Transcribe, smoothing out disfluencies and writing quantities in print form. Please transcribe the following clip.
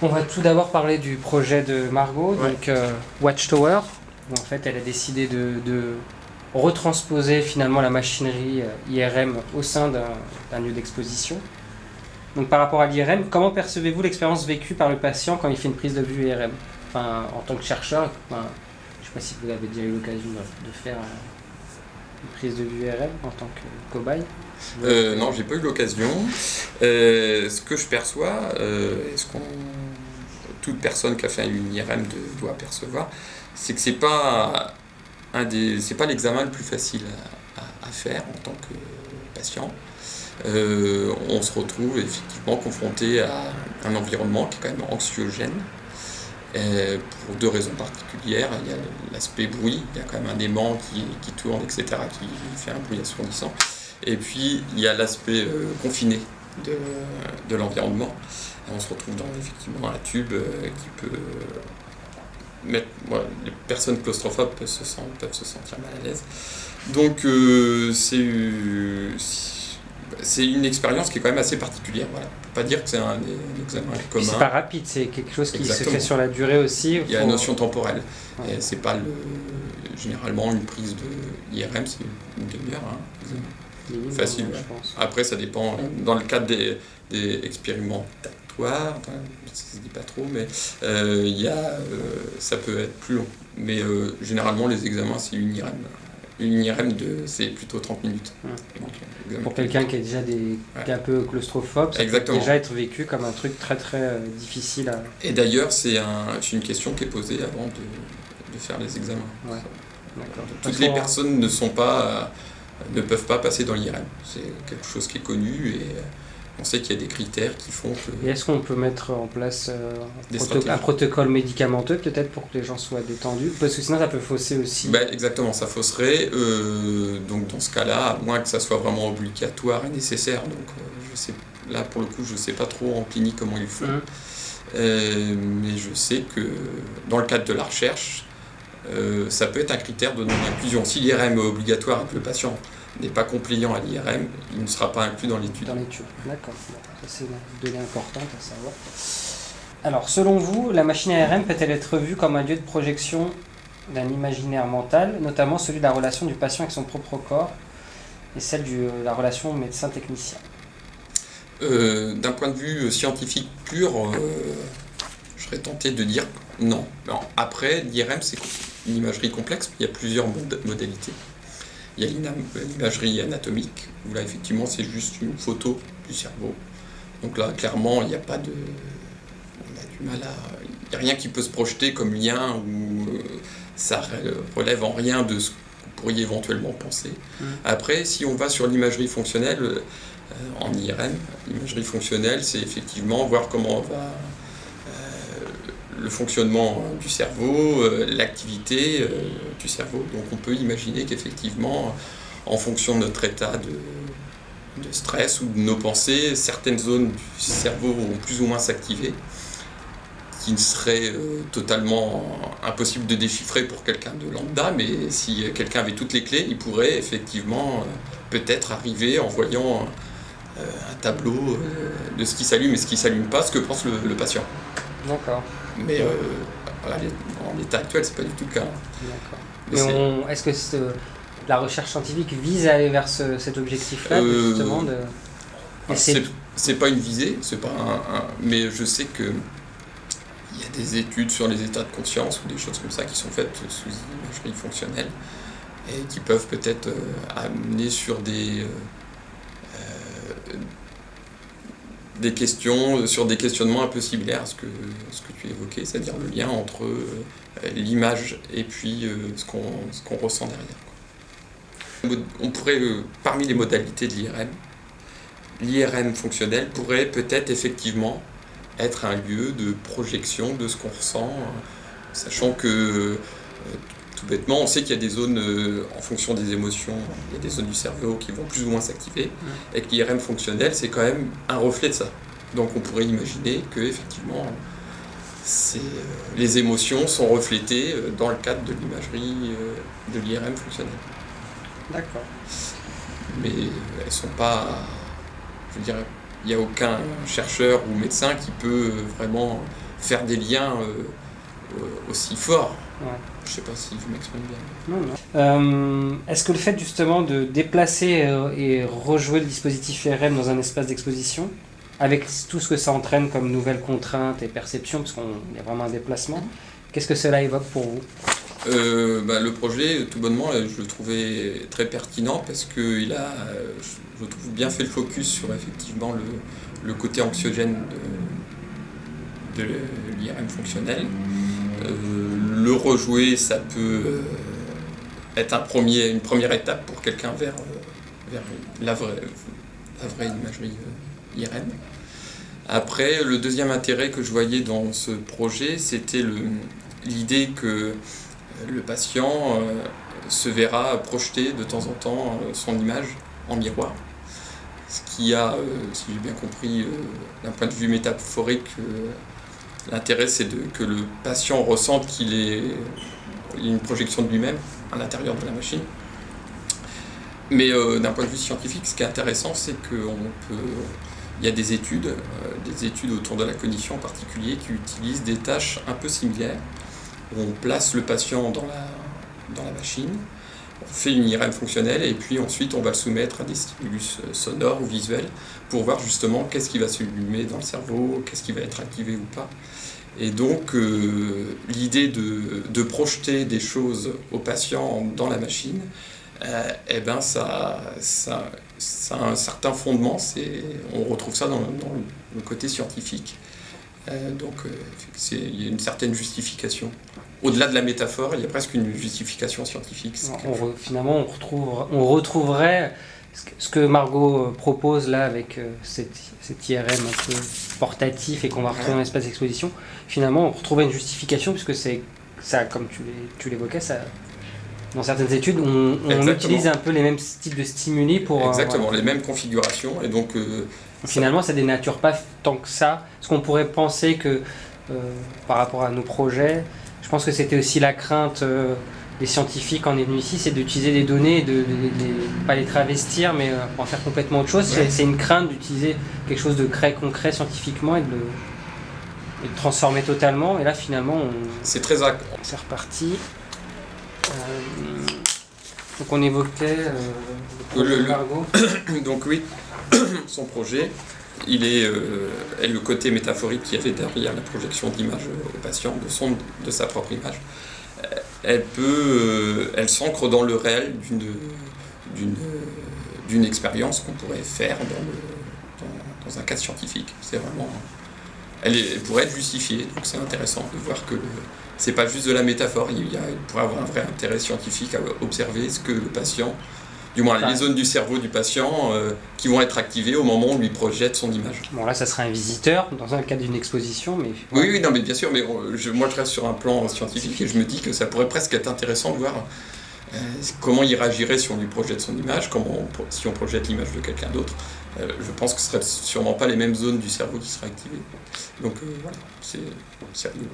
On va tout d'abord parler du projet de Margot, Ouais. donc Watchtower, où en fait elle a décidé de retransposer finalement la machinerie IRM au sein d'un lieu d'exposition. Donc par rapport à l'IRM, comment percevez-vous l'expérience vécue par le patient quand il fait une prise de vue IRM? Enfin, en tant que chercheur, enfin, je ne sais pas si vous avez déjà eu l'occasion de faire une prise de vue IRM en tant que cobaye. Non, j'ai pas eu l'occasion. Ce que je perçois, toute personne qui a fait une IRM doit percevoir, c'est que c'est pas l'examen le plus facile à faire en tant que patient. On se retrouve effectivement confronté à un environnement qui est quand même anxiogène. Pour deux raisons particulières. Il y a l'aspect bruit, il y a quand même un aimant qui tourne, etc., qui fait un bruit assourdissant. Et puis il y a l'aspect confiné de l'environnement. Et on se retrouve effectivement un tube qui peut mettre. Voilà, les personnes claustrophobes peuvent se sentir mal à l'aise. Donc c'est une expérience qui est quand même assez particulière. Voilà. On ne peut pas dire que c'est un examen commun. C'est pas rapide, c'est quelque chose qui Exactement. se fait sur la durée aussi. Il y a la notion temporelle. Ouais. Et c'est pas généralement une prise de IRM, c'est une demi-heure. Minimum, Facile. je pense. Après, ça dépend. Dans le cadre des expérimentatoires, ça se dit pas trop, mais ça peut être plus long. Mais généralement, les examens, c'est une IRM. Une IRM, c'est plutôt 30 minutes. Donc, pour quelqu'un qui est déjà qui est un peu claustrophobe, ça Exactement. peut déjà être vécu comme un truc très très difficile à... Et d'ailleurs, c'est une question qui est posée avant de faire les examens. Ouais. D'accord. Toutes les personnes ne peuvent pas passer dans l'IRM. C'est quelque chose qui est connu et on sait qu'il y a des critères qui font que... Et est-ce qu'on peut mettre en place un protocole médicamenteux peut-être pour que les gens soient détendus? Parce que sinon ça peut fausser aussi. Exactement, ça fausserait. Donc dans ce cas-là, à moins que ça soit vraiment obligatoire et nécessaire. Donc là pour le coup, je ne sais pas trop en clinique comment ils font. Mais je sais que dans le cadre de la recherche, ça peut être un critère de non-inclusion. Si l'IRM est obligatoire et que le patient n'est pas compliant à l'IRM, il ne sera pas inclus dans l'étude. Dans l'étude, d'accord. Ça, c'est une donnée importante à savoir. Alors, selon vous, la machine IRM peut-elle être vue comme un lieu de projection d'un imaginaire mental, notamment celui de la relation du patient avec son propre corps et celle de la relation médecin-technicien? D'un point de vue scientifique pur, je serais tenté de dire non. Alors, après, l'IRM, c'est une imagerie complexe, il y a plusieurs modalités. Il y a l'imagerie anatomique, où là, effectivement, c'est juste une photo du cerveau. Donc là, clairement, il n'y a pas de... On a du mal à... Il n'y a rien qui peut se projeter comme lien, ou ça relève en rien de ce que vous pourriez éventuellement penser. Après, si on va sur l'imagerie fonctionnelle, en IRM, l'imagerie fonctionnelle, c'est effectivement voir comment va le fonctionnement du cerveau, l'activité du cerveau. Donc on peut imaginer qu'effectivement, en fonction de notre état de stress ou de nos pensées, certaines zones du cerveau vont plus ou moins s'activer, qui ne serait totalement impossible de déchiffrer pour quelqu'un de lambda, mais si quelqu'un avait toutes les clés, il pourrait effectivement peut-être arriver en voyant un tableau de ce qui s'allume et ce qui ne s'allume pas, ce que pense le patient. D'accord. Mais en l'état actuel, c'est pas du tout le cas. D'accord. Mais est-ce que la recherche scientifique vise à aller vers cet objectif-là, justement de... C'est pas une visée, c'est pas mais je sais que il y a des études sur les états de conscience ou des choses comme ça qui sont faites sous imagerie fonctionnelle et qui peuvent peut-être amener sur des questions, sur des questionnements un peu similaires à ce que tu évoquais, c'est-à-dire le lien entre l'image et puis ce qu'on ressent derrière. On pourrait, parmi les modalités de l'IRM fonctionnel pourrait peut-être effectivement être un lieu de projection de ce qu'on ressent, sachant que tout bêtement, on sait qu'il y a des zones, en fonction des émotions, il y a des zones du cerveau qui vont plus ou moins s'activer, et que l'IRM fonctionnel, c'est quand même un reflet de ça. Donc on pourrait imaginer que effectivement, les émotions sont reflétées dans le cadre de l'imagerie de l'IRM fonctionnel. D'accord. Mais elles sont pas... Je veux dire, il n'y a aucun chercheur ou médecin qui peut vraiment faire des liens aussi forts. Ouais. Je sais pas si je m'exprime bien. Non. Est-ce que le fait justement de déplacer et rejouer le dispositif IRM dans un espace d'exposition, avec tout ce que ça entraîne comme nouvelles contraintes et perceptions, parce qu'il y a vraiment un déplacement, qu'est-ce que cela évoque pour vous ? Le projet, tout bonnement, je le trouvais très pertinent parce qu'il a, je trouve, bien fait le focus sur effectivement le côté anxiogène de l'IRM fonctionnel. Le rejouer, ça peut être une première étape pour quelqu'un vers la vraie imagerie IRM. Après, le deuxième intérêt que je voyais dans ce projet, c'était l'idée que le patient se verra projeter de temps en temps son image en miroir. Ce qui a, si j'ai bien compris, d'un point de vue métaphorique, l'intérêt c'est que le patient ressente qu'il est une projection de lui-même à l'intérieur de la machine. Mais d'un point de vue scientifique, ce qui est intéressant, c'est il y a des études autour de la cognition en particulier, qui utilisent des tâches un peu similaires. On place le patient dans la machine, on fait une IRM fonctionnelle et puis ensuite on va le soumettre à des stimulus sonores ou visuels pour voir justement qu'est-ce qui va s'allumer dans le cerveau, qu'est-ce qui va être activé ou pas. Et donc l'idée de projeter des choses au patient dans la machine, ça a un certain fondement, on retrouve ça dans le côté scientifique. Il y a une certaine justification. Au-delà de la métaphore, il y a presque une justification scientifique. Finalement, on retrouverait ce que Margot propose là avec cet IRM un peu portatif et qu'on va retrouver dans l'espace d'exposition. Finalement, on retrouverait une justification puisque ça, comme tu l'évoquais, dans certaines études, on utilise un peu les mêmes types de stimuli pour... Exactement, les mêmes configurations. Et donc, finalement, ça dénature pas tant que ça. Ce qu'on pourrait penser que, par rapport à nos projets, je pense que c'était aussi la crainte des scientifiques en venus ici, c'est d'utiliser des données, et pas les travestir, mais en faire complètement autre chose. Ouais. C'est une crainte d'utiliser quelque chose de très concret scientifiquement et de le transformer totalement. Et là, finalement, c'est reparti. Donc on évoquait le Margot. Donc oui, son projet, il est le côté métaphorique qu'il y avait derrière la projection d'image au patient, de sa propre image. Elle s'ancre dans le réel d'une expérience qu'on pourrait faire dans un cas scientifique. C'est vraiment, elle pourrait être justifiée, donc c'est intéressant de voir que c'est pas juste de la métaphore, il pourrait avoir un vrai intérêt scientifique à observer ce que le patient, du moins les zones du cerveau du patient qui vont être activées au moment où on lui projette son image. Bon là ça serait un visiteur dans un cadre d'une exposition, mais... Oui, non, mais bien sûr, mais moi je reste sur un plan scientifique et je me dis que ça pourrait presque être intéressant de voir comment il réagirait si on lui projette son image, si on projette l'image de quelqu'un d'autre. Je pense que ce ne seraient sûrement pas les mêmes zones du cerveau qui seraient activées. Donc voilà, c'est rigolo.